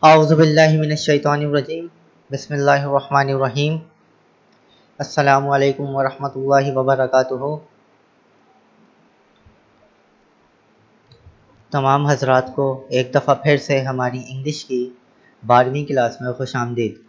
औज़ुबिल्लाहि मिनश्शैतानिर्रजीम बिस्मिल्लाहिर्रहमानिर्रहीम अस्सलामु अलैकुम वरहमतुल्लाहि वबरकातुहू। तमाम हज़रात को एक दफ़ा फिर से हमारी इंग्लिश की 12वीं क्लास में खुशामदीद।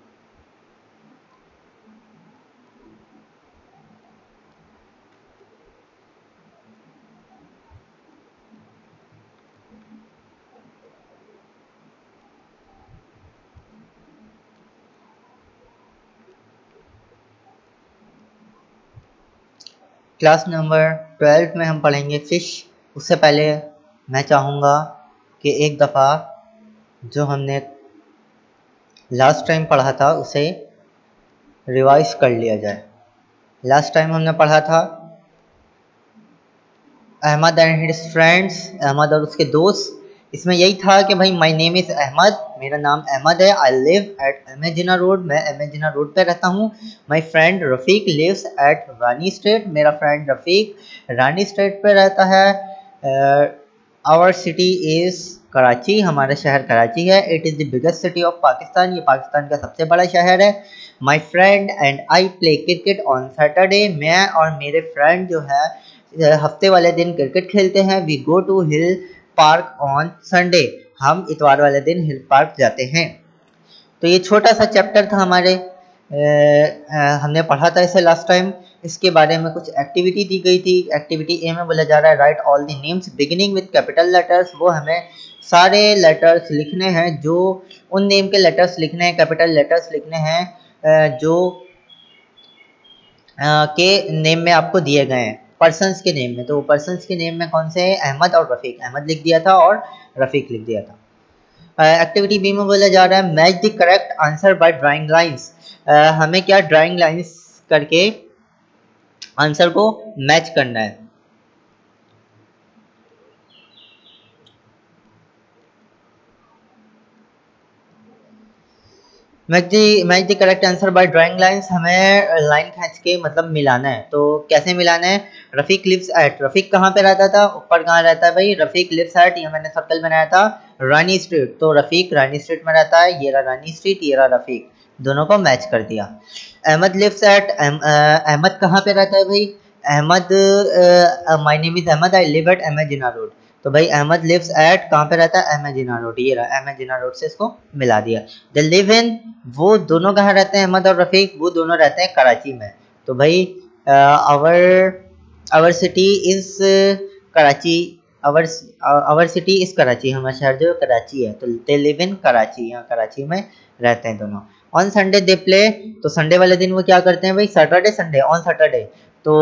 क्लास नंबर 12 में हम पढ़ेंगे फ़िश। उससे पहले मैं चाहूँगा कि एक दफ़ा जो हमने लास्ट टाइम पढ़ा था उसे रिवाइज कर लिया जाए। लास्ट टाइम हमने पढ़ा था Ahmed and his friends, Ahmed और उसके दोस्त। इसमें यही था कि भाई माय नेम इज़ अहमद, मेरा नाम अहमद है। आई लिव एट एमेजिना रोड, मैं एमेजिना रोड पे रहता हूँ। My friend Rafiq lives at Rani street, मेरा फ्रेंड रफ़ीक रानी स्ट्रीट पे रहता है। आवर सिटी इज़ कराची, हमारा शहर कराची है। It is the biggest city of Pakistan, ये पाकिस्तान का सबसे बड़ा शहर है। माई friend and I play cricket on Saturday, मैं और मेरे फ्रेंड जो है हफ्ते वाले दिन क्रिकेट खेलते हैं। We go to Hill Park on Sunday, हम इतवार वाले दिन हिल पार्क जाते हैं। तो ये छोटा सा चैप्टर था हमारे, हमने पढ़ा था इसे लास्ट टाइम। इसके बारे में कुछ एक्टिविटी दी गई थी। एक्टिविटी ए में बोला जा रहा है right all the names beginning with capital letters, वो हमें सारे लेटर्स लिखने हैं, जो उन नेम के लेटर्स लिखने हैं, कैपिटल लेटर्स लिखने हैं जो के नेम में आपको दिए गए हैं, पर्सन्स के नेम में। तो पर्सन्स के नेम में कौन से हैं? अहमद और रफ़ीक। अहमद लिख दिया था और रफ़ीक लिख दिया था। एक्टिविटी बी में बोला जा रहा है match the correct answer by drawing lines, हमें क्या ड्राइंग लाइंस करके आंसर को मैच करना है। Match the correct answer by drawing lines, हमें लाइन खींच के मतलब मिलाना है। तो कैसे मिलाना है? रफ़ीक लिव्स एट, रफ़ीक कहाँ पे रहता था? ऊपर कहाँ रहता है भाई? रफ़ीक लिव्स एट, ये मैंने सर्कल बनाया था रानी स्ट्रीट, तो रफ़ीक रानी स्ट्रीट में रहता है। ये रहा रानी स्ट्रीट, ये रहा रफ़ीक, दोनों को मैच कर दिया। अहमद लिव्स एट, अहमद कहाँ पे रहता है भाई? Ahmed, my name is Ahmed, I live at एमेजिना road, तो भाई अहमद लिव्स एट कहाँ पे रहता है? एमेजिना रोड, ये रहा एमेजिना रोड से इसको मिला दिया। द लिव इन, वो दोनों कहाँ रहते हैं? अहमद और रफ़ीक वो दोनों रहते हैं कराची में। तो भाई our city is Karachi, our city is Karachi, हमारा शहर जो कराची है। तो दे लिव इन कराची, यहाँ कराची में रहते हैं दोनों। ऑन संडे दे प्ले, तो संडे वाले दिन वो क्या करते हैं भाई? Saturday Sunday, on Saturday. तो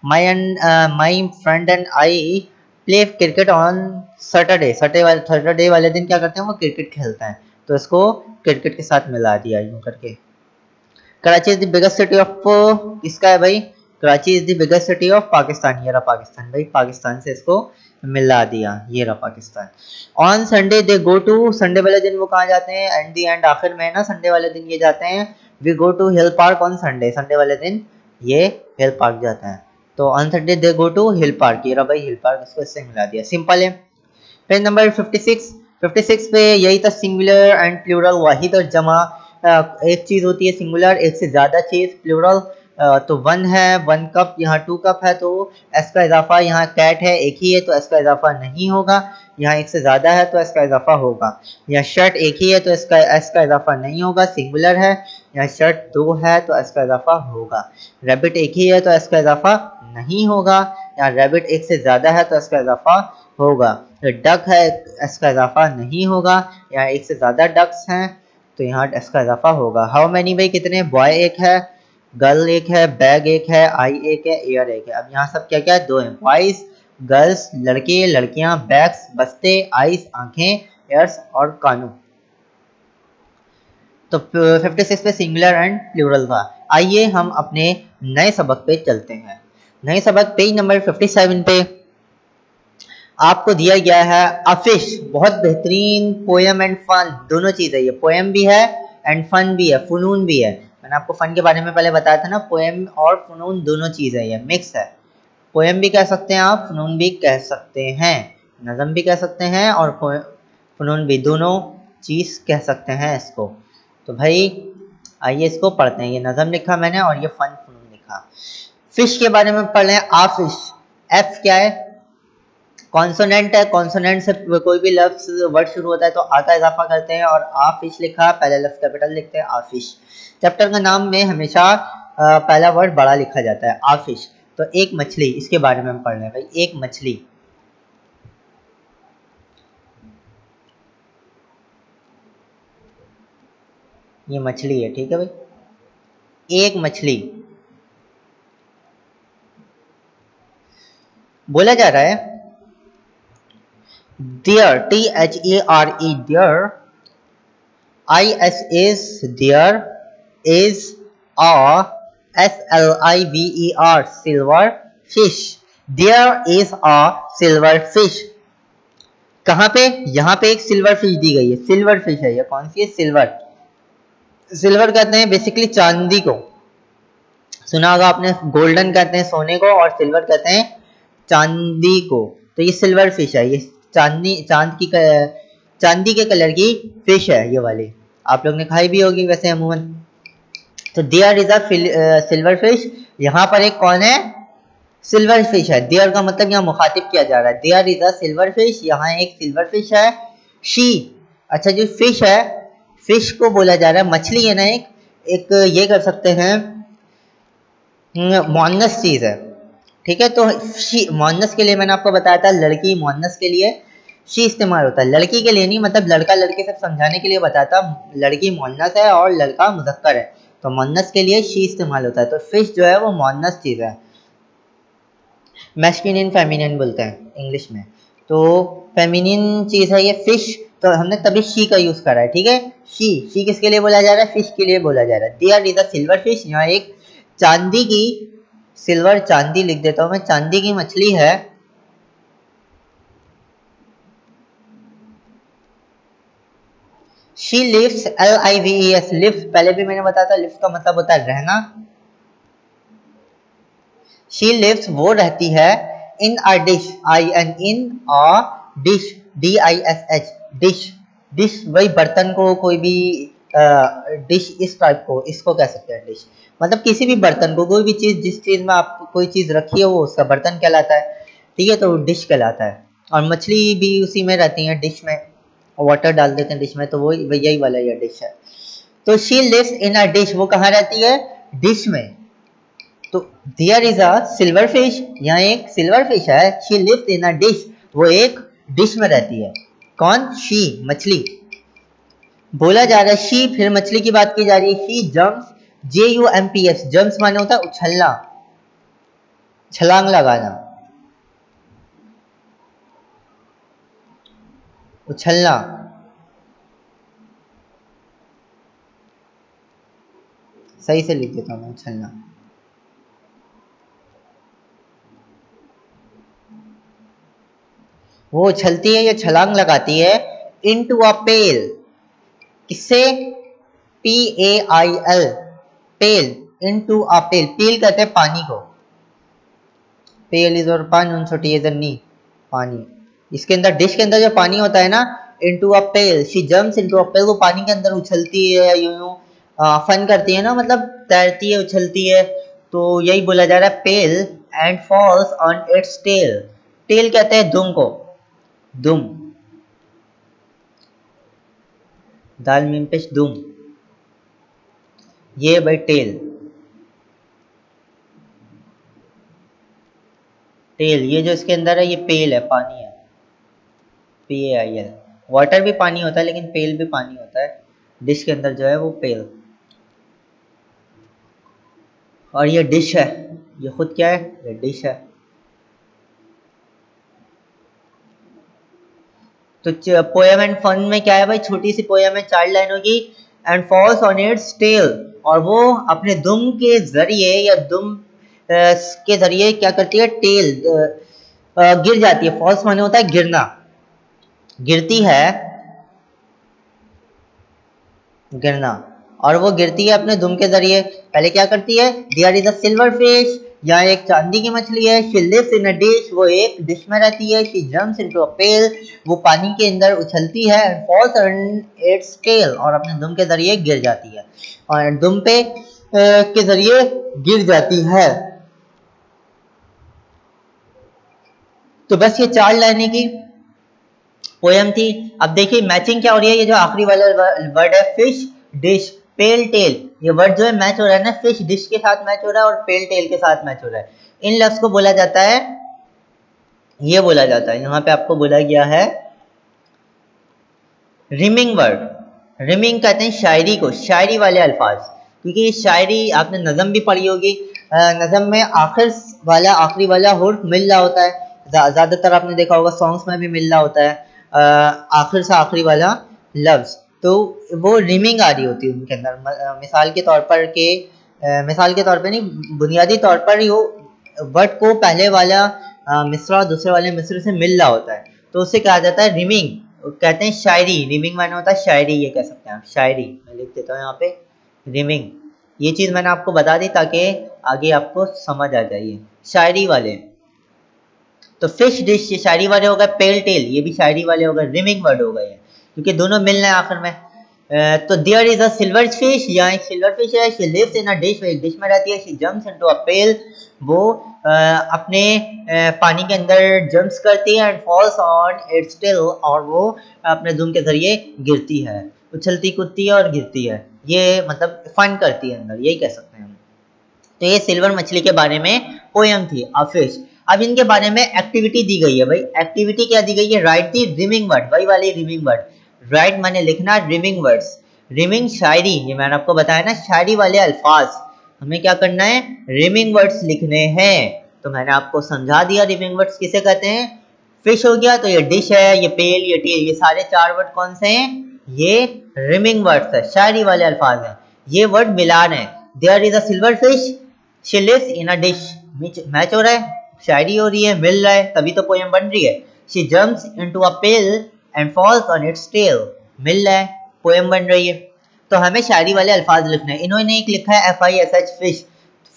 my friend and I play cricket on Saturday, Saturday वाले दिन क्या करते हैं? वो क्रिकेट खेलते हैं। तो इसको क्रिकेट के साथ मिला दिया यूं करके। Karachi is the biggest city of, किसका है भाई? Karachi is the biggest city of Pakistan, ये रहा पाकिस्तान, भाई पाकिस्तान से इसको मिला दिया, ये रहा Pakistan. On Sunday they go to, Sunday वाले दिन वो कहाँ जाते हैं? एंड दी एंड, आखिर में ना संडे वाले दिन ये जाते हैं। We go to Hill Park on Sunday, Sunday वाले दिन ये हिल पार्क जाते हैं। तो on Sunday they go to Hill Park, ये रहा भाई हिल पार्क, इसको इससे मिला दिया, सिंपल है। पेज नंबर 56 पे यही था सिंगुलर एंड प्लूरल, वाहिद और जमा। एक चीज होती है सिंगुलर, एक से ज्यादा चीज प्लूरल। तो वन है, वन कप, यहाँ 2 कप है, तो एस का इजाफा, यहाँ कैट है एक ही है तो एस का इजाफा नहीं होगा। यहाँ एक से ज्यादा है तो एस का इजाफा होगा। यहाँ शर्ट एक ही है तो एस का इजाफा नहीं होगा, सिंगुलर है। यहाँ शर्ट 2 है तो एस का इजाफा होगा। रैबिट एक ही है तो एस का इजाफा नहीं होगा। यहाँ रैबिट एक से ज्यादा है तो एस का इजाफा होगा। डक है, एस का इजाफा नहीं होगा। यहाँ एक से ज्यादा डक्स हैं तो यहाँ एस का इजाफा होगा। हाउ मैनी भाई कितने? बॉय एक है, गर्ल एक है, बैग एक है, आई एक है, एयर एक है। अब यहाँ सब क्या क्या है? 2 है, बॉयज गर्ल्स, लड़के लड़कियां, बैग्स बस्ते, आइस आंखें, एयर्स और कानू। तो 56 पे सिंगुलर एंड प्लूरल था। आइए हम अपने नए सबक पे चलते हैं। नए सबक पेज नंबर 57 पे आपको दिया गया है अ फिश, बहुत बेहतरीन पोएम एंड फन, दोनों चीज है। ये पोएम भी है एंड फन भी है, फनून भी है। मैंने आपको फन के बारे में पहले बताया था ना, पोएम और फनून दोनों चीज है, ये मिक्स है। पोएम भी कह सकते हैं आप, फनून भी कह सकते हैं, नज़म भी कह सकते हैं और फनून भी, दोनों चीज कह सकते हैं इसको। तो भाई आइए इसको पढ़ते हैं। ये नज़म लिखा मैंने और ये फन फनून लिखा। फिश के बारे में पढ़ रहे हैं। आ फिश, एफ क्या है? कॉन्सोनेंट है। कॉन्सोनेंट से कोई भी लफ्ज वर्ड शुरू होता है तो आ का इजाफा करते हैं, और आ फिश लिखा, पहला लफ्ज कैपिटल लिखते हैं आ फिश। चैप्टर का नाम में हमेशा पहला वर्ड बड़ा लिखा जाता है, आ फिश। तो एक मछली, इसके बारे में हम पढ़ रहे हैं भाई। एक मछली, ये मछली है, ठीक है भाई। एक मछली बोला जा रहा है there, THERE, there, IS is there, is a SLIVER, silver fish. There is a silver fish. कहाँ पे? यहाँ पे एक सिल्वर फिश दी गई है। सिल्वर फिश है, ये कौन सी है? सिल्वर। सिल्वर कहते हैं बेसिकली चांदी को, सुना होगा आपने। गोल्डन कहते हैं सोने को, और सिल्वर कहते हैं चांदी को। तो ये सिल्वर फिश है, ये चांदी के कलर की फिश है ये वाली। आप लोग ने खाई भी होगी वैसे अमूमन। तो there is a silver fish, यहाँ पर एक कौन है? सिल्वर फिश है। देयर का मतलब यहाँ मुखातिब किया जा रहा है। There is a silver fish, यहाँ एक सिल्वर फिश है। शी, अच्छा जो फिश है, फिश को बोला जा रहा है, मछली है ना, एक ये कर सकते हैं मुअन्नस चीज है, ठीक है। तो मुअन्नस के लिए मैंने आपको बताया था, लड़की मुअन्नस के लिए शी इस्तेमाल होता है, लड़की के लिए नहीं। मतलब लड़का लड़के सब समझाने के लिए बताता, लड़की मुअन्नस है और लड़का मुज़क्कर है, तो मुअन्नस के लिए शी इस्तेमाल होता है। तो फिश जो है वो मुअन्नस चीज़ है, मैस्कुलिन फेमिनिन बोलते हैं इंग्लिश में। तो फेमिनिन चीज़ है ये फिश, तो हमने तभी शी का यूज़ करा है, ठीक है। शी किसके लिए बोला जा रहा है? फिश के लिए बोला जा रहा है। There is a silver fish, यहाँ एक चांदी की, सिल्वर चांदी लिख देता हूँ मैं, चांदी की मछली है। शी लिव्स, LIVES, लिव्स पहले भी मैंने बताया था, लिव्स का मतलब होता है रहना। शी लिव्स वो रहती है, in a dish, in a dish, DISH, dish वही बर्तन को, कोई भी डिश इस टाइप को, इसको कह सकते हैं डिश। मतलब किसी भी बर्तन को, कोई भी चीज, जिस चीज में आप कोई चीज रखी है वो उसका बर्तन कहलाता है, ठीक है। तो डिश कहलाता है। और मछली भी उसी में रहती है, डिश में, वाटर डाल देते हैं डिश में, तो वो यही वाला ये डिश है। तो she lives in a dish, वो कहाँ रहती है? डिश में। तो there is a silver fish, यहाँ एक सिल्वर फिश है। She lives in a dish, वो एक डिश में रहती है। कौन? शी, मछली। बोला जा रहा है शी, फिर मछली की बात की जा रही है। शी जम्प्स, JUMPS, जम्प्स माने होता है उछलना, छलांग लगाना, उछलना। सही से लिख देता हूँ, उछलना। वो उछलती है या छलांग लगाती है इनटू अ पेल, किससे? PAIL, पेल, इनटू अ पेल। पेल कहते हैं पानी को, पेल इज और पानी, उन छोटी इधर नहीं, पानी। इसके अंदर, डिश के अंदर जो पानी होता है ना, into a pail, she jumps into a pail, वो पानी के अंदर उछलती है, यूं फन करती है ना, मतलब तैरती है, उछलती है। तो यही बोला जा रहा है, pail and falls on its tail. Tail कहते हैं दुम को, दुम, दाल मीम पेश दुम, ये भाई टेल। टेल, ये जो इसके अंदर है ये पेल है, पानी है, PAIL। वाटर भी पानी होता है लेकिन पेल भी पानी होता है, डिश के अंदर जो है वो पेल। और ये डिश है, ये खुद क्या है? ये डिश है। तो पोएम एंड फन में क्या है भाई? छोटी सी पोएम है, 4 लाइनों की। And falls on its tail, और वो अपने दुम के जरिए या दुम के जरिए क्या करती है? टेल, गिर जाती है। फॉल्स माने होता है गिरना, गिरती है, गिरना। और वो गिरती है अपने दुम के जरिए। पहले क्या करती है? There is a silver fish, यहाँ एक चांदी की मछली है। She lives in a dish, वो एक डिश में रहती है। She jumps into a pail, वो पानी के अंदर उछलती है। And falls on its tail, और अपने दुम के जरिए गिर जाती है, और दुम पे के जरिए गिर जाती है। तो बस ये 4 लाइनें की पोयम थी। अब देखिए मैचिंग क्या हो रही है, ये जो आखिरी वाला वर्ड है फिश डिश पेल टेल, ये वर्ड जो है मैच हो रहा है ना, फिश डिश के साथ मैच हो रहा है और पेल टेल के साथ मैच हो रहा है। इन लफ्ज को बोला जाता है, ये बोला जाता है, यहाँ पे आपको बोला गया है रिमिंग वर्ड। रिमिंग कहते हैं शायरी को, शायरी वाले अल्फाज, क्योंकि ये शायरी आपने नज़म भी पढ़ी होगी। नज़म में आखिर वाला आखिरी वाला हुर्फ मिल रहा होता है, ज़्यादातर आपने देखा होगा सॉन्ग्स में भी मिल रहा होता है आखिर से आखिरी वाला लफ्ज़, तो वो रिमिंग आ रही होती है उनके अंदर। मिसाल के तौर पर मिसाल के तौर पर नहीं, बुनियादी तौर पर ही वो वर्ड को पहले वाला मिसरा दूसरे वाले मिसरे से मिल रहा होता है, तो उससे कहा जाता है रिमिंग। कहते हैं शायरी, रिमिंग माने होता है शायरी, ये कह सकते हैं आप शायरी। मैं लिख देता हूँ यहाँ पे रिमिंग। ये चीज़ मैंने आपको बता दी ताकि आगे आपको समझ आ जाइए। शायरी वाले तो फिश डिश ये शायरी वाले हो गए, पेल टेल ये भी शायरी वाले हो गए, रिमिंग वर्ड हो गए, क्योंकि दोनों मिल रहे हैं आखिर में। तो there is a silver fish, यहाँ एक सिल्वर फिश है। She lives in a dish, वो एक डिश में रहती है। She jumps into a pail, वो अपने पानी के अंदर जंप्स करती है। And falls on its tail, और वो अपने दुम के जरिए गिरती है, उछलती कूदती है और गिरती है, ये मतलब फन करती है अंदर, यही कह सकते हैं हम। तो ये सिल्वर मछली के बारे में पोयम थी अ फिश। अब इनके बारे में एक्टिविटी दी गई है भाई। एक्टिविटी क्या दी गई है, राइट दी रिमिंग वर्ड, वही वाली रिमिंग वर्ड। राइट माने लिखना रिमिंग वर्ड्स, रिमिंग शायरी, ये मैंने आपको बताया ना शायरी वाले अल्फाज, हमें क्या करना है रिमिंग वर्ड्स लिखने हैं। तो मैंने आपको समझा दिया रिमिंग वर्ड्स किसे कहते हैं। फिश हो गया, तो ये डिश है, ये पेल, ये टेल, ये सारे 4 वर्ड कौन से हैं, ये रिमिंग वर्ड्स है, शायरी वाले अल्फाज हैं। ये वर्ड मिलान है। There is a silver fish, she lives in a dish, match हो रहा है, शायरी हो रही है, मिल रहा है, तभी तो पोयम बन रही है। She jumps into a pail and falls on its tail, मिल रहा है, पोयम बन रही है। तो हमें शायरी वाले अल्फाज लिखने हैं। इन्होंने एक लिखा है FISH फिश,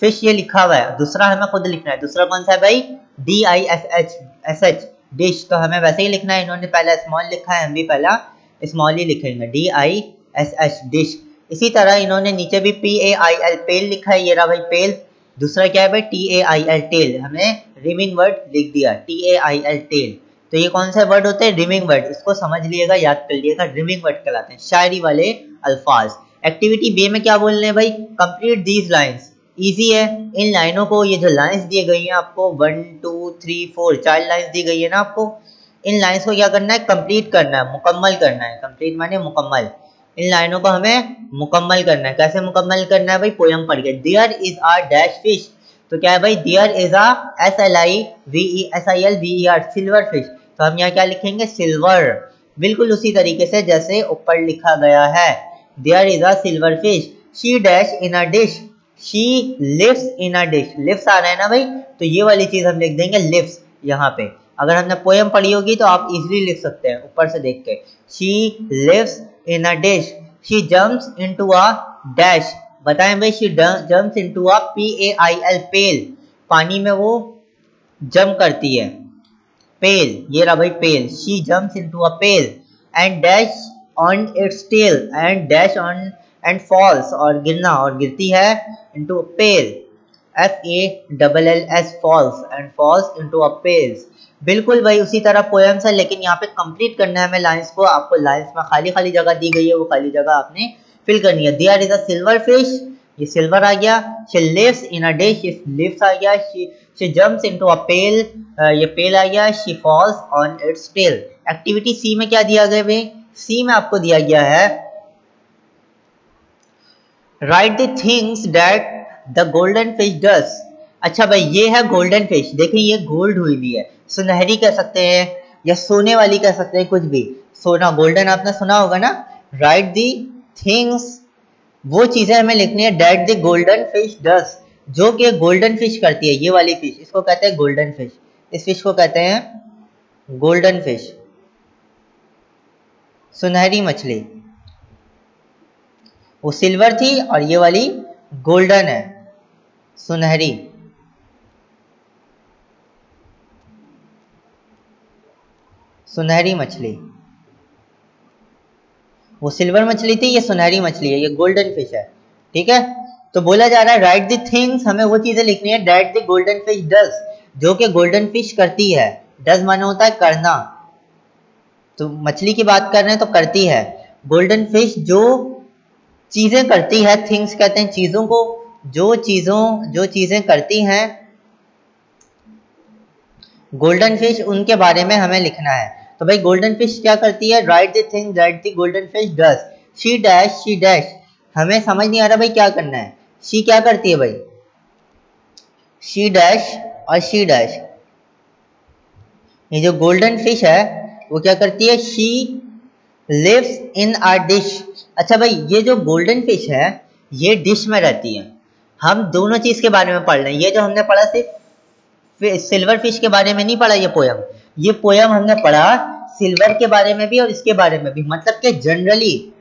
फिश ये लिखा हुआ है, दूसरा हमें खुद लिखना है। दूसरा कौन सा है भाई, DISH डिश, तो हमें वैसे ही लिखना है। इन्होंने पहला स्मॉल लिखा है, हम भी पहला स्मॉल ही लिखेंगे, DISH डिश। इसी तरह इन्होंने नीचे भी PAIL पेल लिखा है, ये रहा भाई पेल। दूसरा क्या है भाई TAIL टेल, हमने रिमिंग वर्ड लिख दिया TAIL टेल। तो ये कौन सा वर्ड होते हैं, रिमिंग वर्ड, इसको समझ लिएगा, याद कर लिएगा, रिमिंग वर्ड कहलाते हैं, शायरी वाले अल्फाज। एक्टिविटी बी में क्या बोलने हैं भाई, कंप्लीट दीज लाइन्स, इजी है। इन लाइनों को, ये जो लाइन्स दी गई हैं आपको 1 2 3 4 4 लाइन्स दी गई है ना आपको, इन लाइन्स को क्या करना है, कंप्लीट करना है, मुकम्मल करना है। कंप्लीट माने मुकम्मल, इन लाइनों को हमें मुकम्मल करना है। कैसे मुकम्मल करना है भाई, पोयम पढ़ के। There is a dash fish, तो क्या है भाई, there is a SLIVER silver fish, तो हम यहाँ क्या लिखेंगे, सिल्वर, बिल्कुल उसी तरीके से जैसे ऊपर लिखा गया है। There is a silver fish, she dash in a dish, she lives in a dish, lives आ रहा है ना भाई, तो ये वाली चीज हम लिख देंगे लिव्स यहाँ पे। अगर हमने पोयम पढ़ी होगी तो आप इजीली लिख सकते हैं ऊपर से देख के। She lives in a dish, she jumps into a dash, बताएं भाई, she jumps into a PAIL pail, पानी में वो जंप करती है, पेल, ये रहा भाई पेल। She jumps into a pail and dash on its tail, and dash on and falls, और गिरना और गिरती है, into a pail, FALLS falls, and falls into a pails. बिल्कुल भाई उसी तरह पोएम्स है, लेकिन यहाँ पे कंप्लीट करना है हमें लाइंस को। आपको लाइंस में खाली खाली जगह दी गई है, वो खाली जगह आपने फिल करनी है। There is a silver fish, ये सिल्वर आ गया। She lives in a dish, ये लिव्स आ गया। She jumps into a pail, ये पेल आ गया। She falls on its tail. Activity C में क्या दिया गया भाई, सी में आपको दिया गया है right the things that the golden fish does. अच्छा भाई ये है गोल्डन फिश, देखिए ये गोल्ड हुई भी है, सुनहरी कह सकते हैं या सोने वाली कह सकते हैं, कुछ भी, सोना गोल्डन आपने सुना होगा ना। राइट दी थिंग्स, वो चीजें हमें लिखनी है that the golden fish does, जो कि गोल्डन फिश करती है, ये वाली फिश, इसको कहते हैं गोल्डन फिश, इस फिश को कहते हैं गोल्डन फिश, सुनहरी मछली। वो सिल्वर थी और ये वाली गोल्डन है, सुनहरी। सुनहरी मछली, वो सिल्वर मछली थी, ये सुनहरी मछली है, ये गोल्डन फिश है। ठीक है, तो बोला जा रहा है राइट द थिंग्स, हमें वो चीजें लिखनी है that the golden fish does, जो कि गोल्डन फिश करती है। डज माने होता है करना, तो मछली की बात कर रहे हैं तो करती है। गोल्डन फिश जो चीजें करती है, थिंग्स कहते हैं चीजों को, जो चीजें करती हैं गोल्डन फिश, उनके बारे में हमें लिखना है। तो भाई गोल्डन फिश क्या करती है, right the thing that the golden fish does, she dash, हमें समझ नहीं आ रहा भाई क्या करना है। शी क्या करती है भाई, शी डैश और शी डैश, ये जो गोल्डन फिश है वो क्या करती है, she lives in a dish. अच्छा भाई ये जो गोल्डन फिश है ये डिश में रहती है। हम दोनों चीज के बारे में पढ़ रहे हैं, ये जो हमने पढ़ा सिर्फ सिल्वर फिश के बारे में नहीं पढ़ा, ये पोयम हमने पढ़ा सिल्वर के बारे में भी और इसके बारे में भी, मतलब कि जनरली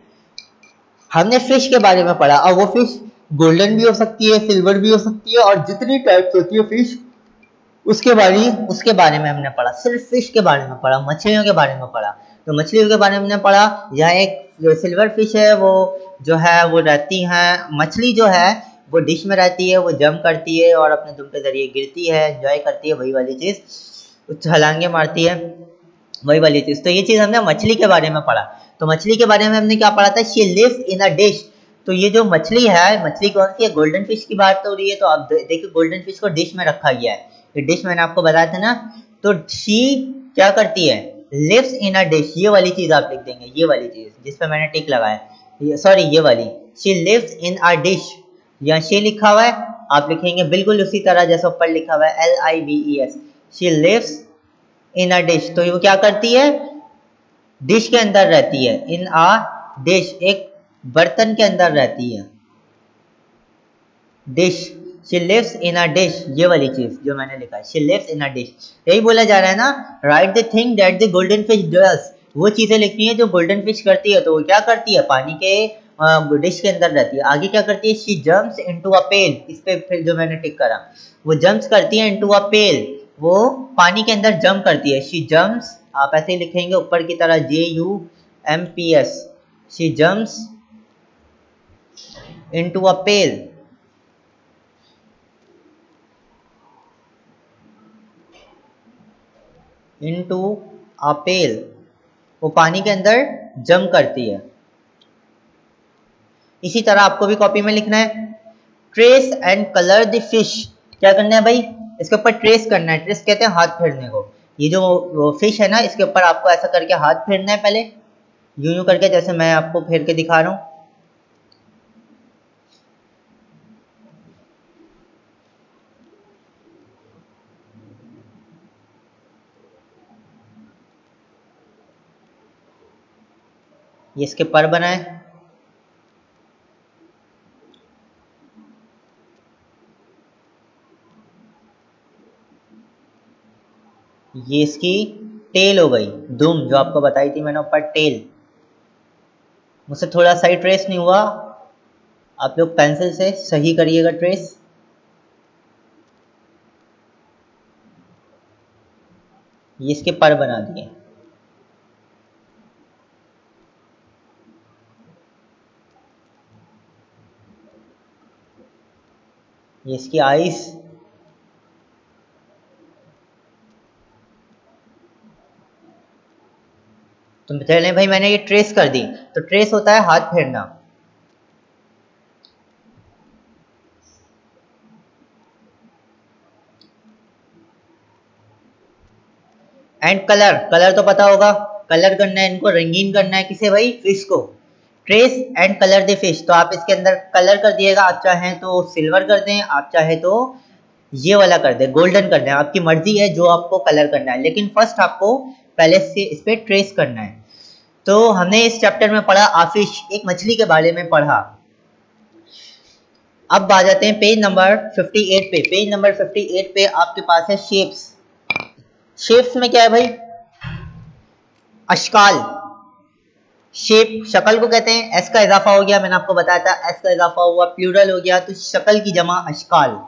हमने फिश के बारे में पढ़ा। और वो फिश गोल्डन भी हो सकती है, सिल्वर भी हो सकती है, और जितनी टाइप्स होती है फिश उसके बारे में हमने पढ़ा। सिर्फ फिश के बारे में पढ़ा, मछलियों के बारे में पढ़ा। तो मछलियों के बारे में हमने पढ़ा, यहाँ एक जो सिल्वर फिश है वो जो है वो रहती है, मछली जो है वो डिश में रहती है, वो जंप करती है और अपने दुम के जरिए गिरती है, एंजॉय करती है, वही वाली चीज, छलांगे मारती है, वही वाली चीज। तो ये चीज हमने मछली के बारे में पढ़ा। तो मछली के बारे में हमने क्या पढ़ा था, she lives in a dish. तो ये जो मछली है, मछली कौन सी है, गोल्डन फिश की बात हो रही है। तो आप देखिए गोल्डन फिश को डिश में रखा गया है, ये डिश मैंने आपको बताया था ना। तो शी क्या करती है, लिव्स इन अ डिश, ये वाली चीज आप लिख देंगे, ये वाली चीज जिसपे मैंने टिक लगाया, सॉरी ये वाली, she lives in a dish. यहाँ शी लिखा हुआ है, आप लिखेंगे बिल्कुल उसी तरह जैसे ऊपर लिखा हुआ है LIVES, she lives in a dish. तो वो क्या करती है, डिश के अंदर रहती है, इन अ डिश, एक बर्तन के अंदर रहती है, dish, she lives in a dish, ये वाली चीज जो मैंने लिखा है, she lives in a dish. यही बोला जा रहा है ना, right the thing that the golden fish does, वो चीजें लिखनी है जो गोल्डन फिश करती है। तो वो क्या करती है, पानी के डिश के अंदर रहती है। आगे क्या करती है, शी जम्प्स इनटू अ पेल, इस पे फिर जो मैंने टिक करा, वो जम्प्स करती है इनटू अ पेल, वो पानी के अंदर जंप करती है। शी जम्प्स, आप ऐसे ही लिखेंगे ऊपर की तरह JUMPS, she jumps into a pail, into a pail, वो पानी के अंदर जंप करती है। इसी तरह आपको भी कॉपी में लिखना है, trace and colour the fish, क्या करना है भाई, इसके ऊपर ट्रेस करना है। ट्रेस कहते हैं हाथ फेरने को। ये जो वो फिश है ना, इसके ऊपर आपको ऐसा करके हाथ फेरना है, पहले यूं यूं करके, जैसे मैं आपको फेर के दिखा रहा हूं। ये इसके पर बनाए, ये इसकी टेल हो गई, दुम जो आपको बताई थी मैंने ऊपर, टेल। मुझसे थोड़ा सही ट्रेस नहीं हुआ, आप लोग पेंसिल से सही करिएगा ट्रेस। ये इसके पर बना दिए, ये इसकी आईज, तो चलें भाई मैंने ये ट्रेस कर दी। तो ट्रेस होता है हाथ फेरना। एंड कलर, कलर तो पता होगा, कलर करना है इनको, रंगीन करना है किसे भाई, फिश को। Trace and colour the fish, तो आप इसके अंदर कलर कर दिएगा, आप चाहें तो सिल्वर कर दें, आप चाहे तो ये वाला कर दें, गोल्डन कर दें, आपकी मर्जी है जो आपको कलर करना है, लेकिन फर्स्ट आपको पहले से इस पे ट्रेस करना है। तो हमने इस चैप्टर में पढ़ा आफिश, एक मछली के बारे में पढ़ा। अब आ जाते हैं पेज नंबर 58 पे। पेज नंबर 58 पे आपके पास है शेप्स। शेप्स में क्या है भाई, अशकाल, शेप शक्ल को कहते हैं। एस का इजाफा हो गया, मैंने आपको बताया था, एस का इजाफा हुआ, प्लूरल हो गया, तो शक्ल की जमा अशकाल।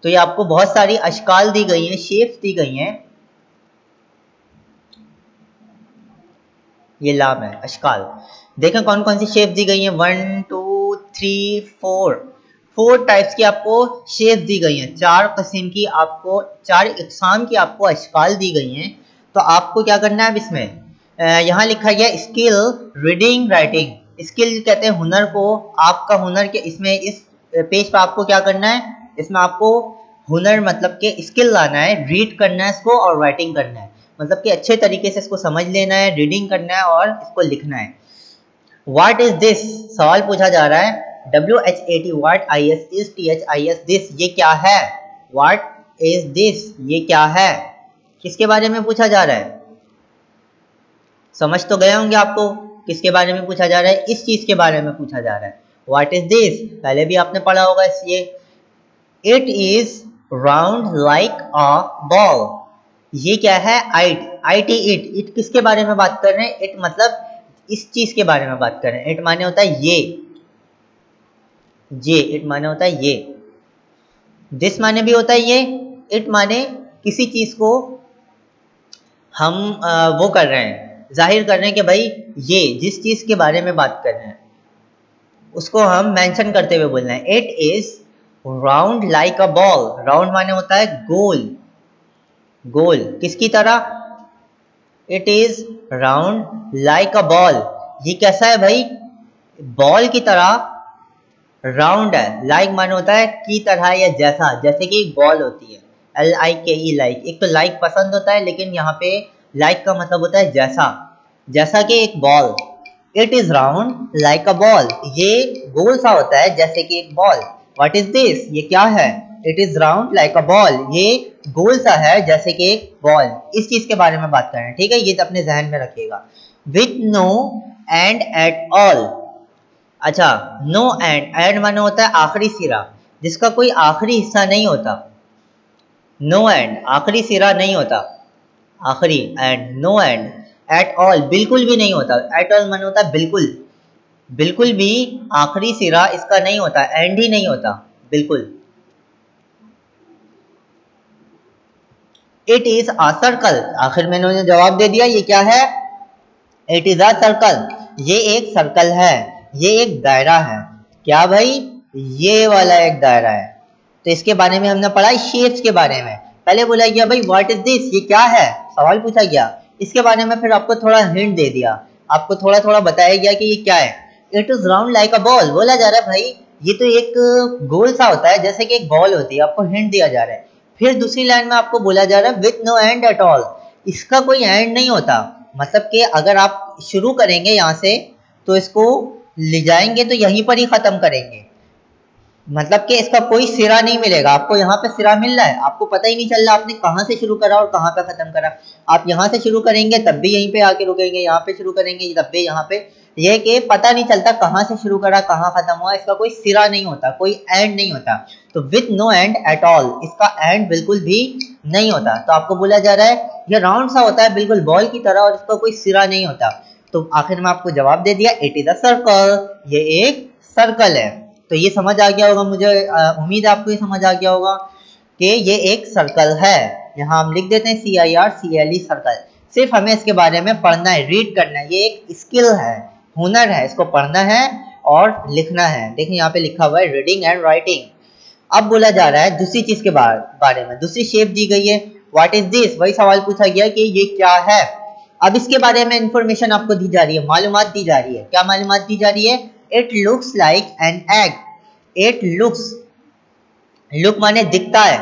तो ये आपको बहुत सारी अशकाल दी गई हैं, शेप्स दी गई हैं। ये लाम है, अशकाल। देखें कौन कौन सी शेप दी गई है, 1 2 3 4 टाइप्स की आपको शेप दी गई हैं, 4 किस्म की आपको, 4 इकसाम की आपको अशकाल दी गई हैं। तो आपको क्या करना है अब इसमें, यहाँ लिखा गया स्किल रीडिंग राइटिंग। स्किल कहते हैं हुनर को, आपका हुनर के इसमें इस पेज पर आपको क्या करना है, इसमें आपको हुनर मतलब के स्किल लाना है, रीड करना है इसको और राइटिंग करना है, मतलब कि अच्छे तरीके से इसको समझ लेना है, रीडिंग करना है और इसको लिखना है। व्हाट इज दिस, सवाल पूछा जा रहा है, WHAT what IS is THIS this, ये क्या है, व्हाट इज दिस ये क्या है, किसके बारे में पूछा जा रहा है, समझ तो गए होंगे आपको किसके बारे में पूछा जा रहा है, इस चीज के बारे में पूछा जा रहा है। व्हाट इज दिस पहले भी आपने पढ़ा होगा ये, it is round like a ball, ये क्या है, IT इट किसके बारे में बात कर रहे हैं, इट मतलब इस चीज के बारे में बात कर रहे हैं, इट माने होता है ये इट माने होता है ये, दिस माने भी होता है ये, इट माने किसी चीज को हम वो कर रहे हैं, जाहिर कर रहे हैं कि भाई ये जिस चीज के बारे में बात कर रहे हैं उसको हम मेंशन करते हुए बोलना है। It is round like a ball, round माने होता है गोल किसकी तरह, it is round like a ball, ये कैसा है भाई, बॉल की तरह राउंड है, लाइक माने होता है की तरह या जैसा, जैसे कि एक बॉल होती है, LIKE लाइक, एक तो लाइक पसंद होता है लेकिन यहाँ पे लाइक का मतलब होता है जैसा कि एक ball, it is round like a ball, ये गोल सा होता है जैसे कि एक बॉल। व्हाट इज दिस ये क्या है, it is round like a ball, ये गोल सा है जैसे कि एक बॉल, इस चीज के बारे में बात कर रहे हैं, ठीक है, ये तो अपने जहन में रखिएगा। With no end at all, अच्छा नो एंड माने होता है आखिरी सिरा, जिसका कोई आखिरी हिस्सा नहीं होता, नो एंड आखिरी सिरा नहीं होता, आखिरी end, no end, at all बिल्कुल भी नहीं होता, एट ऑल माने होता है बिल्कुल भी आखिरी सिरा इसका नहीं होता, एंड ही नहीं होता बिल्कुल। इट इज अ सर्कल, आखिर में इन्होंने जवाब दे दिया, ये क्या है, इट इज अ सर्कल, ये एक सर्कल है, ये एक दायरा है, क्या भाई, ये वाला एक दायरा है। तो इसके बारे में हमने पढ़ा शेप्स के बारे में, पहले बोला गया भाई व्हाट इज दिस ये क्या है, सवाल पूछा गया, इसके बारे में फिर आपको थोड़ा हिंट दे दिया, आपको थोड़ा थोड़ा बताया गया कि ये क्या है। It is round like a ball, बोला जा रहा है भाई ये तो एक गोल सा होता है जैसे कि एक बॉल होती है, आपको हिंट दिया जा रहा है। फिर दूसरी लाइन में आपको बोला जा रहा है with no end at all, इसका कोई एंड नहीं होता, मतलब कि अगर आप शुरू करेंगे यहाँ से तो इसको ले जाएंगे तो यहीं पर ही खत्म करेंगे, मतलब कि इसका कोई सिरा नहीं मिलेगा, आपको यहाँ पे सिरा मिल रहा है, आपको पता ही नहीं चल रहा आपने कहाँ से शुरू करा और कहाँ पे खत्म करा। आप यहाँ से शुरू करेंगे तब भी यहीं पे आके रुकेंगे, यहाँ पे शुरू करेंगे तब भी यहाँ पे, ये कि पता नहीं चलता कहाँ से शुरू करा कहाँ खत्म हुआ, इसका कोई सिरा नहीं होता, कोई एंड नहीं होता। तो with no end at all, इसका एंड बिल्कुल भी नहीं होता। तो आपको बोला जा रहा है ये राउंड सा होता है बिल्कुल बॉल की तरह और इसका कोई सिरा नहीं होता। तो आखिर में आपको जवाब दे दिया इट इज अ सर्कल, ये एक सर्कल है। तो ये समझ आ गया होगा, मुझे उम्मीद है आपको ये समझ आ गया होगा कि ये एक सर्कल है। यहाँ हम लिख देते हैं CIRCLE सर्कल, सिर्फ हमें इसके बारे में पढ़ना है, रीड करना है, ये एक स्किल है, हुनर है, इसको पढ़ना है और लिखना है। देखिए यहाँ पे लिखा हुआ है रीडिंग एंड राइटिंग। अब बोला जा रहा है दूसरी चीज के बारे में, दूसरी शेप दी गई है व्हाट इज दिस, वही सवाल पूछा गया कि ये क्या है। अब इसके बारे में इंफॉर्मेशन आपको दी जा रही है, मालूमात दी जा रही है। क्या मालूमात दी जा रही है, it looks like an egg, it looks, look माने दिखता है,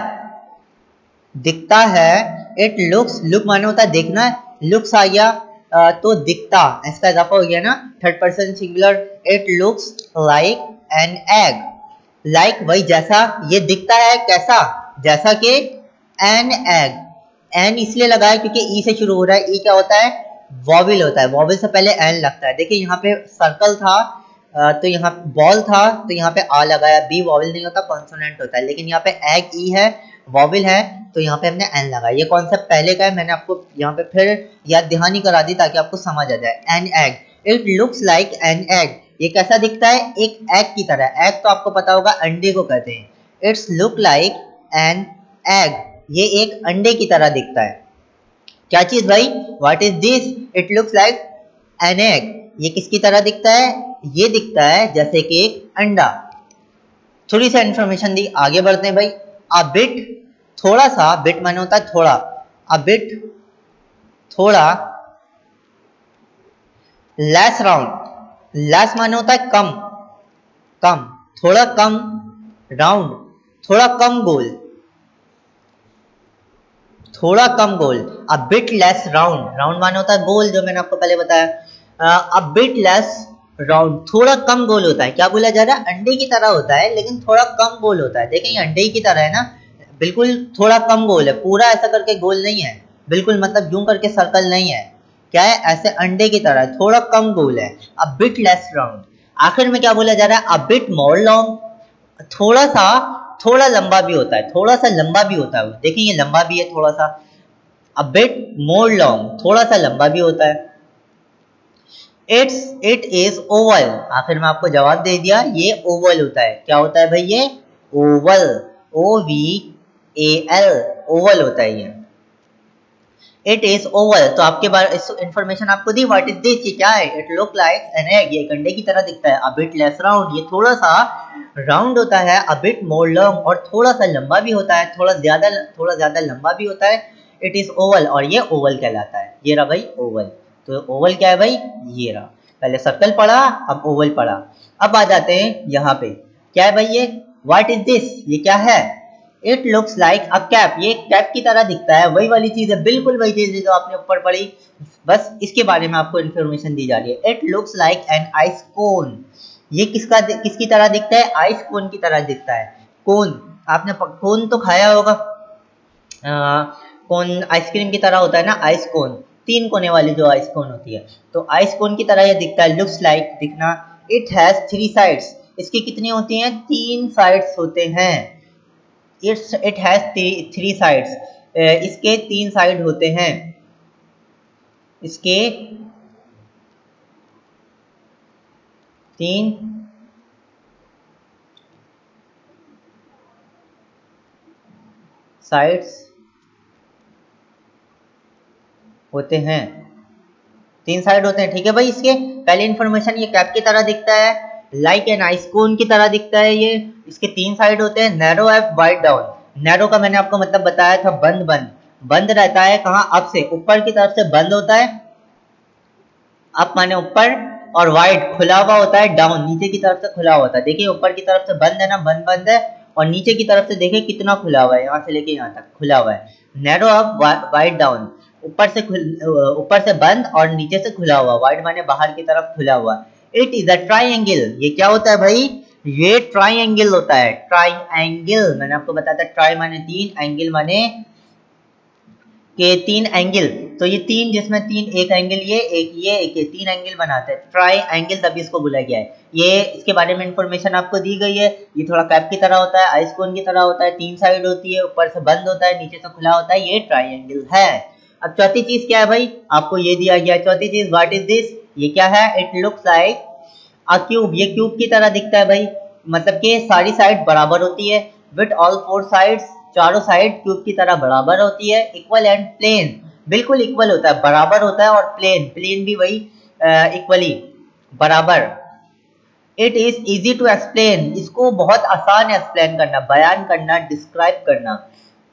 दिखता है, इट लुक्स, लुक माने होता है देखना, लुक्स आ गया तो दिखता, इसका इजाफा हो गया ना, third person singular, it looks like an egg, like वही जैसा, ये दिखता है कैसा, जैसा कि एन एग, एन इसलिए लगाया क्योंकि ई से शुरू हो रहा है, ई क्या होता है, वॉविल होता है, वॉविल से पहले एन लगता है। देखिए यहाँ पे सर्कल था तो यहाँ बॉल था तो यहाँ पे आ लगाया, बी वॉविल नहीं होता, कॉन्सोनेंट होता है, लेकिन यहाँ पे एग ई है, वॉविल है, तो यहाँ पे हमने एन लगाया। ये कॉन्सेप्ट पहले का है, मैंने आपको यहाँ पे फिर याद दहानी करा दी ताकि आपको समझ आ जाए। An egg, it looks like an egg, ये कैसा दिखता है, एक एग की तरह, एग तो आपको पता होगा अंडे को कहते हैं, it's look like an egg, ये एक अंडे की तरह दिखता है। क्या चीज भाई, what is this, it looks like an egg, ये किसकी तरह दिखता है? ये दिखता है जैसे कि एक अंडा। थोड़ी सी इन्फॉर्मेशन दी, आगे बढ़ते हैं भाई। अ बिट, थोड़ा सा, बिट माने होता है थोड़ा, अ बिट थोड़ा, लेस राउंड, लेस माने होता है कम, कम, थोड़ा कम, राउंड थोड़ा कम गोल, थोड़ा कम गोल, a bit less round, round माने होता है गोल, जो मैंने आपको पहले बताया। अ बिट लेस राउंड, थोड़ा कम गोल होता है। क्या बोला जा रहा है? अंडे की तरह होता है लेकिन थोड़ा कम गोल होता है। देखिए अंडे की तरह है ना, बिल्कुल थोड़ा कम गोल है, पूरा ऐसा करके गोल नहीं है, बिल्कुल मतलब यूं करके सर्कल नहीं है। क्या है? ऐसे अंडे की तरह, थोड़ा कम गोल है। अ बिट लेस राउंड। आखिर में क्या बोला जा रहा है? अ बिट मोर लॉन्ग, थोड़ा सा, थोड़ा लंबा भी होता है, थोड़ा सा लंबा भी होता है। देखिए ये लंबा भी है थोड़ा सा। अ बिट मोर लॉन्ग, थोड़ा सा लंबा भी होता है। इट इज ओवल, आखिर में आपको जवाब दे दिया, ये ओवल होता है। क्या होता है भाई? ये ओवल, OVAL, ओवल होता है ये। इट इज ओवल, तो आपके बारे इंफॉर्मेशन आपको दी। व्हाट इज दिस, ये क्या है? It look like an egg, ये अंडे की तरह दिखता है। अ बिट लेस राउंड, ये थोड़ा सा राउंड होता है। अ बिट मोर लॉन्ग, और थोड़ा सा लंबा भी होता है, थोड़ा ज्यादा लंबा भी होता है। इट इज ओवल, और ये ओवल कहलाता है। ये रहा भाई ओवल। तो ओवल क्या है भाई? ये रहा। पहले सर्कल पढ़ा, अब ओवल पढ़ा। अब आ जाते हैं यहाँ पे, क्या है भाई ये? व्हाट इज दिस, ये क्या है? It looks like a cap, ये कैप की तरह दिखता है। वही वाली चीज है, बिल्कुल वही चीज है जो आपने ऊपर पढ़ी, बस इसके बारे में आपको इन्फॉर्मेशन दी जा रही है। It looks like an ice cone, ये किसकी तरह दिखता है? आइस कोन की तरह दिखता है। कोन, आपने कोन तो खाया होगा, कोन आइसक्रीम की तरह होता है ना, आइस कोन, 3 कोने वाली जो आइस कोन होती है, तो आइस कोन की तरह ये दिखता है। लुक्स लाइक, दिखना। इट हैज 3 साइड्स, इसकी कितनी होती हैं? 3 साइड्स होते हैं। इट हैज 3 साइड्स, इसके 3 साइड होते हैं। इसके 3 साइड्स होते हैं, 3 साइड होते हैं। ठीक है भाई, इसके पहले इंफॉर्मेशन, ये कैप की तरह दिखता है, लाइक एन आइस कोन की तरह दिखता है ये। इसके 3 साइड होते हैं। Narrow F wide down, narrow का मैंने आपको मतलब बताया था, बंद बंद, बंद रहता है कहाँ? अप से, ऊपर की तरफ से बंद होता है, अप माने ऊपर, और वाइड खुला हुआ होता है, डाउन नीचे की तरफ से खुला हुआ होता है। देखिए ऊपर की तरफ से बंद है ना, बंद बंद है, और नीचे की तरफ से देखिए कितना खुला हुआ है, यहाँ से लेके यहाँ तक खुला हुआ है। नैरो अप वाइड डाउन, ऊपर से बंद और नीचे से खुला हुआ, वाइड माने बाहर की तरफ खुला हुआ। इट इज अ ट्राइंगल, ये क्या होता है भाई? ये ट्राइंगल होता है। ट्राइंगल मैंने आपको बताया था, ट्राई माने 3, एंगल माने के 3 एंगल, तो ये 3, जिसमें 3, एक एंगल ये, एक ये, एक ये, 3 एंगल बनाते हैं ट्राई एंगल, तभी इसको बोला गया है। ये इसके बारे में इंफॉर्मेशन आपको दी गई है। ये थोड़ा कैप की तरह होता है, आइस कोन की तरह होता है, 3 साइड होती है, ऊपर से बंद होता है, नीचे से खुला होता है, ये ट्राइंगल है। अब चौथी चीज क्या है भाई? आपको ये दिया गया चौथी चीज, व्हाट इज दिस, ये क्या है? It looks like a cube, ये क्यूब की तरह दिखता है भाई, मतलब कि सारी साइड बराबर होती है। विथ ऑल 4 साइड्स, चारों साइड क्यूब की तरह बराबर होती है। इक्वल एंड प्लेन, बिल्कुल इक्वल होता है, बराबर होता है, और प्लेन, प्लेन भी वही इक्वली बराबर। It is easy to explain, इसको बहुत आसान है एक्सप्लेन करना, बयान करना, डिस्क्राइब करना,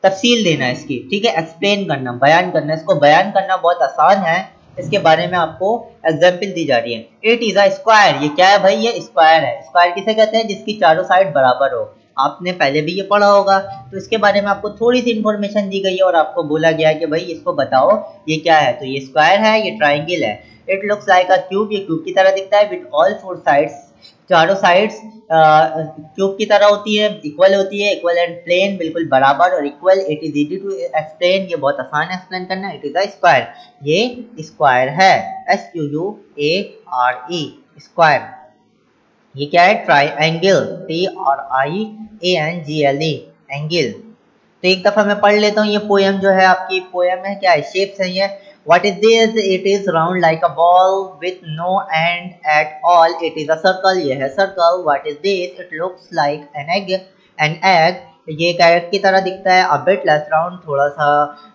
तफसील देना इसकी। ठीक है, एक्सप्लेन करना, बयान करना, इसको बयान करना बहुत आसान है। इसके बारे में आपको एग्जाम्पल दी जा रही है। इट इज अ स्क्वायर, ये क्या है भाई? ये स्क्वायर है। स्क्वायर किसे कहते हैं? जिसकी चारों साइड बराबर हो। आपने पहले भी ये पढ़ा होगा, तो इसके बारे में आपको थोड़ी सी इंफॉर्मेशन दी गई है और आपको बोला गया है कि भाई इसको बताओ ये क्या है। तो ये स्क्वायर है, ये ट्राइंगल है। It looks like a cube, ये क्यूब की तरह दिखता है। विद ऑल 4 साइड्स, चारों साइड्स क्यूब की तरह होती है, इक्वल होती है, इक्वल एंड प्लेन, बिल्कुल बराबर और equal. It is easy to explain, ये बहुत आसान है एक्सप्लेन करना। इट इज अ स्क्वायर, ये स्क्वायर है, SQUARE, स्क्वायर। ये क्या है? Triangle, TRIANGLE, angle. तो एक दफा मैं पढ़ लेता हूँ, ये पोएम जो है आपकी, पोएम है क्या है? शेप्स है ये। What is this? It is round like a ball with no end at all. It is a circle. ये है circle. What is this? It looks like an egg. An egg. ये carat की तरह दिखता है, a bit less round, थोड़ा सा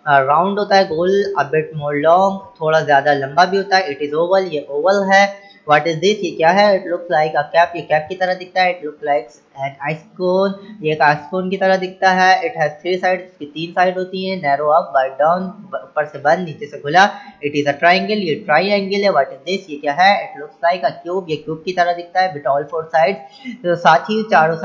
round होता है, गोल, a bit more long, थोड़ा ज़्यादा लंबा भी होता है, it is oval, ये ओवल है। What is this, ये क्या है? It looks like a cap, ये कैप की तरह दिखता है। It looks like an ice cone, ये एक आइस कोन की तरह दिखता है। It has 3 sides, इसकी 3 साइड होती हैं। Narrow up, wide down, ऊपर से बंद, नीचे से खुला। It is a triangle, ये ट्राइंगल है। What is this, ये क्या है? It looks like a cube, ये क्यूब की तरह दिखता है। With all 4 sides, तो साथ ही चारों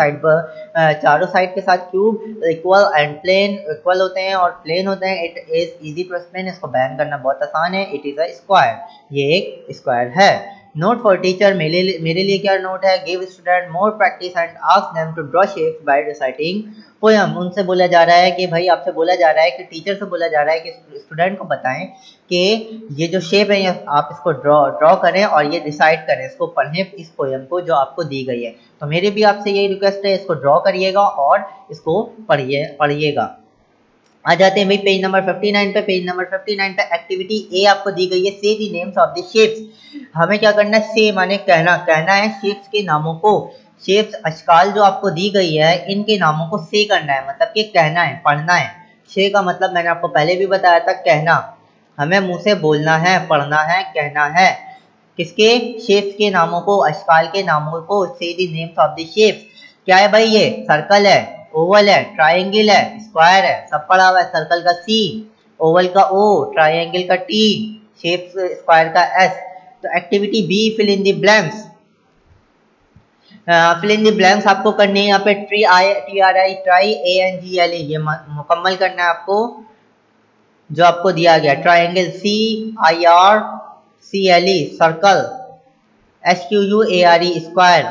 साइड के साथ cube equal and plane, equal होते हैं और प्लेन होते हैं। It is easy to explain, इसको बयान करना बहुत आसान है। It is a square, ये एक स्क्वायर है। नोट फॉर टीचर, मेरे लिए क्या नोट है? Give student more practice and ask them to draw shapes by reciting poem. उनसे बोला जा रहा है कि भाई, आपसे बोला जा रहा है कि टीचर से बोला जा रहा है कि स्टूडेंट को बताएं कि ये जो शेप है आप इसको ड्रॉ करें और ये रिसाइट करें, इसको पढ़ें, इस पोएम को जो आपको दी गई है। तो मेरी भी आपसे यही रिक्वेस्ट है, इसको ड्रॉ करिएगा और इसको पढ़िएगा। आ जाते हैं भाई पेज नंबर 59 पे। पेज नंबर 59 पे एक्टिविटी ए आपको दी गई है, से the names of the shapes. हमें क्या करना है? से माने कहना है शेप्स के नामों को। शेप्स अशकाल जो आपको दी गई है, इनके नामों को से करना है, मतलब कि कहना है, पढ़ना है। से का मतलब मैंने आपको पहले भी बताया था, कहना। हमें मुंह से बोलना है, पढ़ना है, कहना है। किसके? शेप्स के नामों को, अशकाल के नामों को। से the names of the shapes. क्या है भाई? ये सर्कल है, ओवल है, ट्रायंगल है, स्क्वायर है, सब पढ़ा हुआ है। सर्कल का सी, ओवल का ओ, ट्रायंगल का टी, शेप स्क्वायर का एस। तो activity B, fill in the blanks. Fill in the blanks आपको करनी है यहाँ पे। ट्राई ANGLE, ये मुकम्मल करना है आपको जो आपको दिया गया। Triangle CIRCLE circle, SQUARE square,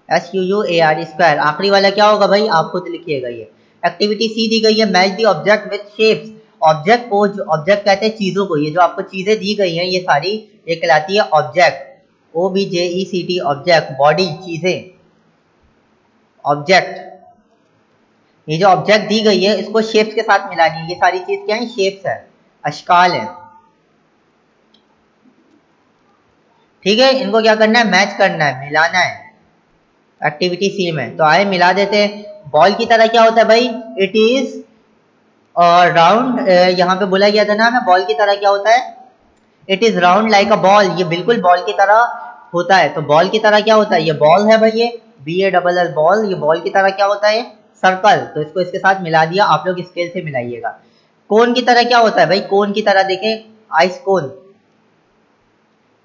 SQUARE square. आखिरी वाला क्या होगा भाई? आप खुद लिखिएगा। ये एक्टिविटी सी दी गई है, match the object with shapes. Object को, जो ऑब्जेक्ट कहते हैं चीजों को, ये जो आपको चीजें दी गई हैं ये सारी, ये कहलाती है ऑब्जेक्ट। OBJECT ऑब्जेक्ट, बॉडी, चीजें, ऑब्जेक्ट। ये जो ऑब्जेक्ट दी गई है इसको शेप्स के साथ मिलानी है। ये सारी चीज क्या है? शेप्स है, अशकाल है। ठीक है, इनको क्या करना है? मैच करना है, मिलाना है एक्टिविटी सी में। तो आए मिला देते हैं। बॉल की तरह क्या होता है भाई? It is round. यहाँ पे बोला गया था ना हमें, बॉल की तरह क्या होता है? It is round like a ball, ये बिल्कुल बॉल की तरह होता है। तो बॉल की तरह क्या होता है? ये बॉल है भाई, ये BALL बॉल। ये बॉल की तरह क्या होता है? सर्कल। तो इसको इसके साथ मिला दिया। आप लोग स्केल से मिलाइएगा। कोन की तरह क्या होता है भाई? कोन की तरह देखें, आइस कोन,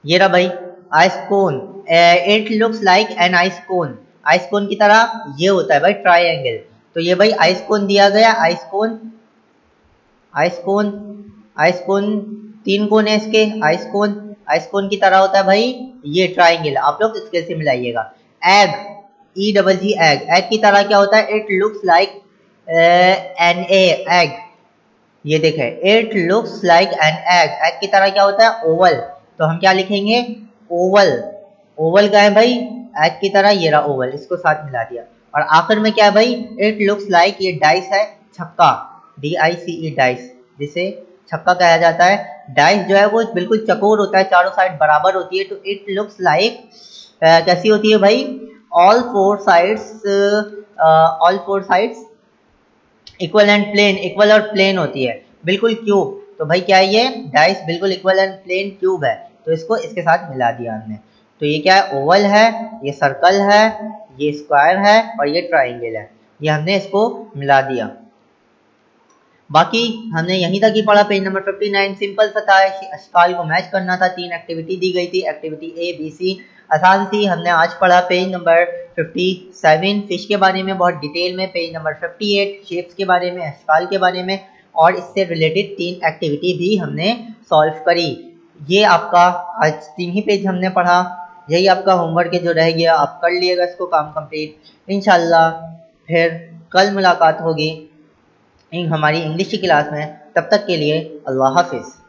ये रहा भाई ice cone. It looks like an ice cone, ice cone की तरह ये होता है भाई ट्रायंगल। तो ये भाई आइस कोन दिया गया, ice cone, ice cone, ice कोन, 3 कोन है इसके। आइस कोन की तरह होता है भाई ये ट्रायंगल। आप लोग इसके से मिलाइएगा। एग, EGG एग, एग की तरह क्या होता है? It looks like an egg. ये देखें, it looks like an egg. Egg की तरह क्या होता है? ओवल। तो हम क्या लिखेंगे? ओवल। ओवल का है भाई एग की तरह, ये रहा ओवल, इसको साथ मिला दिया। और आखिर में क्या है भाई? इट लुक्स लाइक, ये डाइस है, छक्का, DICE डाइस, जिसे छक्का कहा जाता है। डाइस जो है वो बिल्कुल चकोर होता है, चारों साइड बराबर होती है। तो इट लुक्स लाइक कैसी होती है भाई? All four sides equal and plane, equal और प्लेन होती है, बिल्कुल क्यूब। तो भाई क्या है ये? डाइस बिल्कुल इक्वल एंड प्लेन क्यूब है। तो इसको इसके साथ मिला दिया हमने। तो ये क्या है? ओवल है, ये सर्कल है, ये स्क्वायर है और ये ट्राइंगल है। ये हमने इसको मिला दिया। बाकी हमने यहीं तक ही पढ़ा। पेज नंबर 59 सिंपल सा था, अशकाल को मैच करना था। 3 एक्टिविटी दी गई थी, एक्टिविटी ABC आसान सी हमने आज पढ़ा। पेज नंबर 57 फिश के बारे में बहुत डिटेल में, पेज नंबर 58 शेप्स के बारे में, अशकाल के बारे में, और इससे रिलेटेड 3 एक्टिविटी भी हमने सॉल्व करी। ये आपका आज 3 ही पेज हमने पढ़ा। यही आपका होमवर्क है जो रह गया, आप कर लिएगा इसको काम कंप्लीट। इंशाल्लाह फिर कल मुलाकात होगी हमारी इंग्लिश की क्लास में। तब तक के लिए अल्लाह हाफिज़।